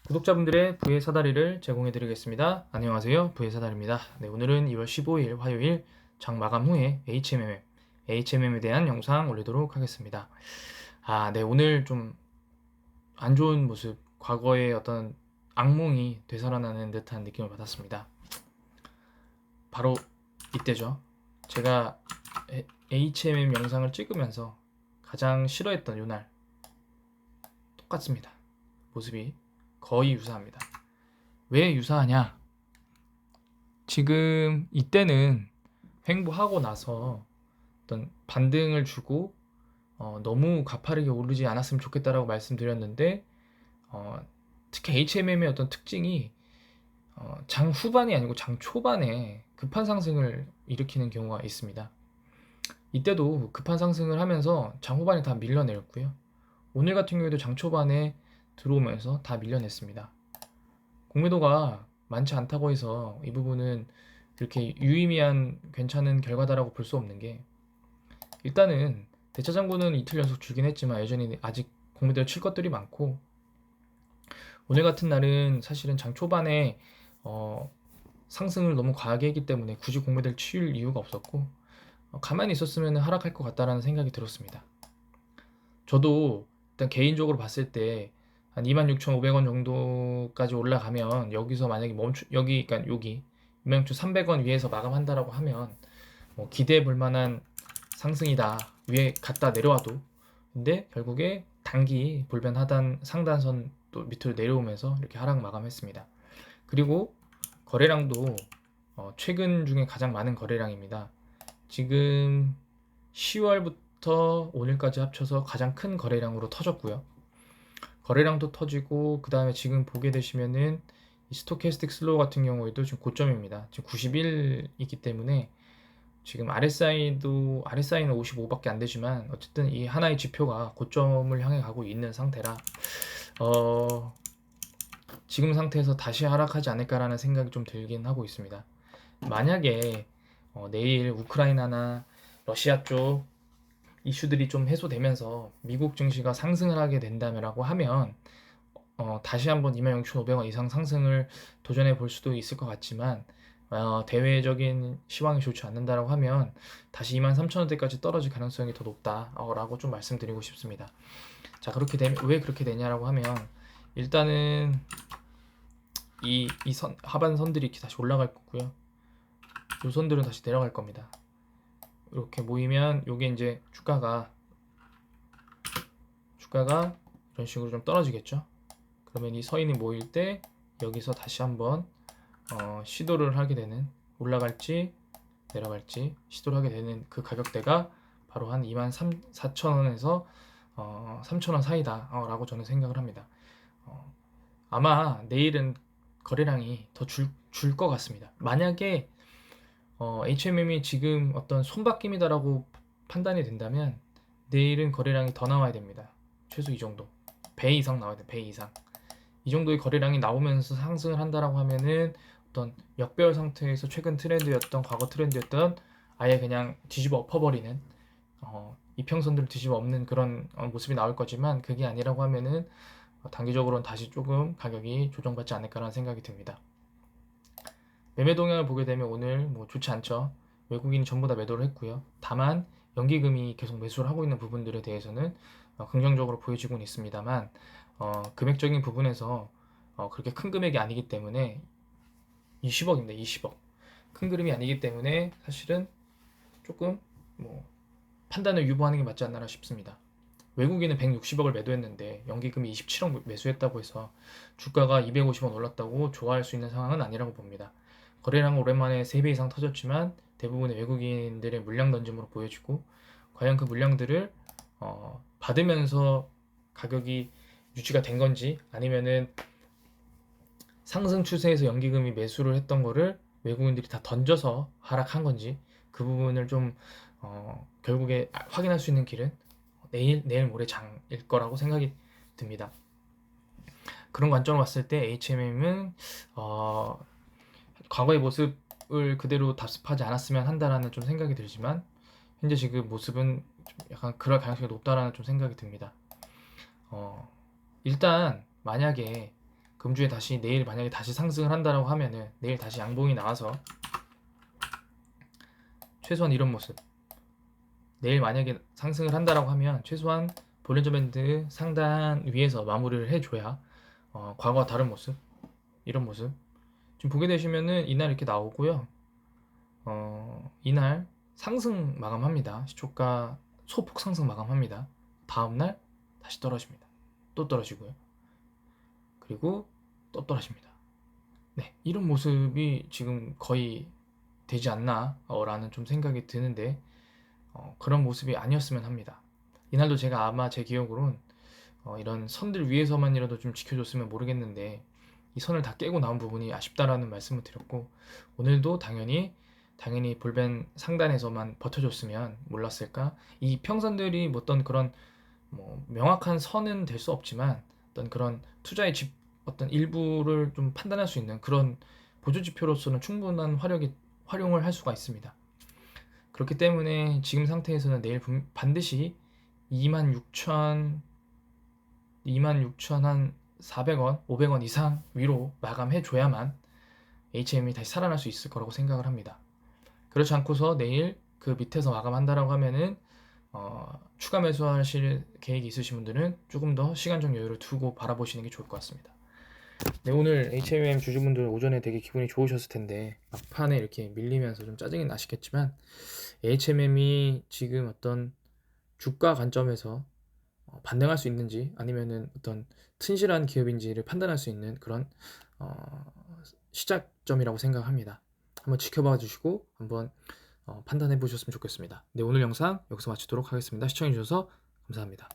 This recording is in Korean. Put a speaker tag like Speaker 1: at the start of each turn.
Speaker 1: 구독자분들의 부의 사다리를 제공해 드리겠습니다. 안녕하세요. 부의 사다리입니다. 네, 오늘은 2월 15일 화요일 장 마감 후에 HMM에 대한 영상 올리도록 하겠습니다. 네, 오늘 좀 안 좋은 모습, 과거의 어떤 악몽이 되살아나는 듯한 느낌을 받았습니다. 바로 이때죠. 제가 HMM 영상을 찍으면서 가장 싫어했던 요날 똑같습니다. 모습이 거의 유사합니다. 왜 유사하냐? 지금 이때는 횡보하고 나서 어떤 반등을 주고 너무 가파르게 오르지 않았으면 좋겠다라고 말씀드렸는데 특히 HMM의 어떤 특징이 장 후반이 아니고 장 초반에 급한 상승을 일으키는 경우가 있습니다. 이때도 급한 상승을 하면서 장 후반에 다 밀려내렸고요. 오늘 같은 경우에도 장 초반에 들어오면서 다 밀려냈습니다. 공매도가 많지 않다고 해서 이 부분은 이렇게 유의미한 괜찮은 결과다라고 볼 수 없는 게, 일단은 대차장고는 이틀 연속 주긴 했지만 여전히 아직 공매도를 칠 것들이 많고, 오늘 같은 날은 사실은 장 초반에 상승을 너무 과하게 했기 때문에 굳이 공매도를 칠 이유가 없었고, 가만히 있었으면 하락할 것 같다라는 생각이 들었습니다. 저도 일단 개인적으로 봤을 때 한 26,500원 정도까지 올라가면 여기서 만약에 그러니까 여기 26,300원 위에서 마감한다라고 하면 기대해 볼 만한 상승이다. 위에 갔다 내려와도. 근데 결국에 단기 볼펜 하단 상단선 또 밑으로 내려오면서 이렇게 하락 마감했습니다. 그리고 거래량도 최근 중에 가장 많은 거래량입니다. 지금 10월부터 오늘까지 합쳐서 가장 큰 거래량으로 터졌고요. 거래량도 터지고, 그 다음에 지금 보게 되시면은 이 스토캐스틱 슬로우 같은 경우에도 지금 고점입니다. 지금 91이기 때문에 지금 RSI는 55밖에 안 되지만 어쨌든 이 하나의 지표가 고점을 향해 가고 있는 상태라 지금 상태에서 다시 하락하지 않을까라는 생각이 좀 들긴 하고 있습니다. 만약에 내일 우크라이나나 러시아 쪽 이슈들이 좀 해소되면서 미국 증시가 상승을 하게 된다라고 하면 다시 한번 26,500원 이상 상승을 도전해 볼 수도 있을 것 같지만, 대외적인 시황이 좋지 않는다라고 하면 다시 23,000원대까지 떨어질 가능성이 더 높다라고 좀 말씀드리고 싶습니다. 자, 그렇게 되면 왜 그렇게 되냐라고 하면, 일단은 이 하반 선들이 이렇게 다시 올라갈 거고요. 이 선들은 다시 내려갈 겁니다. 이렇게 모이면 요게 이제 주가가 이런 식으로 좀 떨어지겠죠. 그러면 이 서인이 모일 때 여기서 다시 한번 시도를 하게 되는, 올라갈지 내려갈지 시도를 하게 되는 그 가격대가 바로 한 24,000원에서 3,000원 사이다 라고 저는 생각을 합니다. 아마 내일은 거래량이 더 줄 것 같습니다. 만약에 HMM이 지금 어떤 손바뀜이다라고 판단이 된다면 내일은 거래량이 더 나와야 됩니다. 최소 이 정도, 배 이상 나와야 돼. 배 이상. 이 정도의 거래량이 나오면서 상승을 한다라고 하면은 어떤 역배열 상태에서 최근 트렌드였던, 과거 트렌드였던 아예 그냥 뒤집어 엎어버리는, 이평선들을 뒤집어 엎는 그런 모습이 나올 거지만, 그게 아니라고 하면은 단기적으로는 다시 조금 가격이 조정받지 않을까라는 생각이 듭니다. 매매 동향을 보게 되면 오늘 좋지 않죠. 외국인이 전부 다 매도를 했고요. 다만 연기금이 계속 매수를 하고 있는 부분들에 대해서는 긍정적으로 보여지고는 있습니다만, 금액적인 부분에서 그렇게 큰 금액이 아니기 때문에 20억입니다. 20억. 큰 그림이 아니기 때문에 사실은 조금 판단을 유보하는 게 맞지 않나 싶습니다. 외국인은 160억을 매도했는데 연기금이 27억 매수했다고 해서 주가가 250원 올랐다고 좋아할 수 있는 상황은 아니라고 봅니다. 거래량은 오랜만에 3배 이상 터졌지만 대부분의 외국인들의 물량 던짐으로 보여지고, 과연 그 물량들을 받으면서 가격이 유지가 된 건지, 아니면은 상승 추세에서 연기금이 매수를 했던 거를 외국인들이 다 던져서 하락한 건지, 그 부분을 좀 결국에 확인할 수 있는 길은 내일 모레 장일 거라고 생각이 듭니다. 그런 관점으로 봤을 때 HMM은 과거의 모습을 그대로 답습하지 않았으면 한다라는 좀 생각이 들지만, 현재 지금 모습은 좀 약간 그럴 가능성이 높다라는 좀 생각이 듭니다. 일단 만약에 금주에 다시 내일 만약에 다시 상승을 한다라고 하면은 내일 다시 양봉이 나와서 최소한 이런 모습, 내일 만약에 상승을 한다라고 하면 최소한 볼린저 밴드 상단 위에서 마무리를 해줘야 과거와 다른 모습, 이런 모습 지금 보게 되시면은 이날 이렇게 나오고요. 이날 상승 마감합니다. 시초가 소폭 상승 마감합니다. 다음날 다시 떨어집니다. 또 떨어지고요. 그리고 또 떨어집니다. 네, 이런 모습이 지금 거의 되지 않나 라는 좀 생각이 드는데 그런 모습이 아니었으면 합니다. 이날도 제가 아마 제 기억으론 이런 선들 위에서만이라도 좀 지켜줬으면 모르겠는데 이 선을 다 깨고 나온 부분이 아쉽다라는 말씀을 드렸고, 오늘도 당연히 볼벤 상단에서만 버텨줬으면 몰랐을까. 이 평선들이 어떤 그런 명확한 선은 될 수 없지만 어떤 그런 투자의 어떤 일부를 좀 판단할 수 있는 그런 보조 지표로서는 충분한 활용을 할 수가 있습니다. 그렇기 때문에 지금 상태에서는 내일 반드시 26,000 한 400원, 500원 이상 위로 마감해줘야만 HM이 다시 살아날 수 있을 거라고 생각을 합니다. 그렇지 않고서 내일 그 밑에서 마감한다라고 하면은 추가 매수하실 계획이 있으신 분들은 조금 더 시간적 여유를 두고 바라보시는 게 좋을 것 같습니다. 네, 오늘 HMM 주주분들 오전에 되게 기분이 좋으셨을 텐데 막판에 이렇게 밀리면서 좀 짜증이 나시겠지만, HMM이 지금 어떤 주가 관점에서 반등할 수 있는지 아니면은 어떤 튼실한 기업인지를 판단할 수 있는 그런 시작점이라고 생각합니다. 한번 지켜봐 주시고 한번 판단해 보셨으면 좋겠습니다. 네, 오늘 영상 여기서 마치도록 하겠습니다. 시청해 주셔서 감사합니다.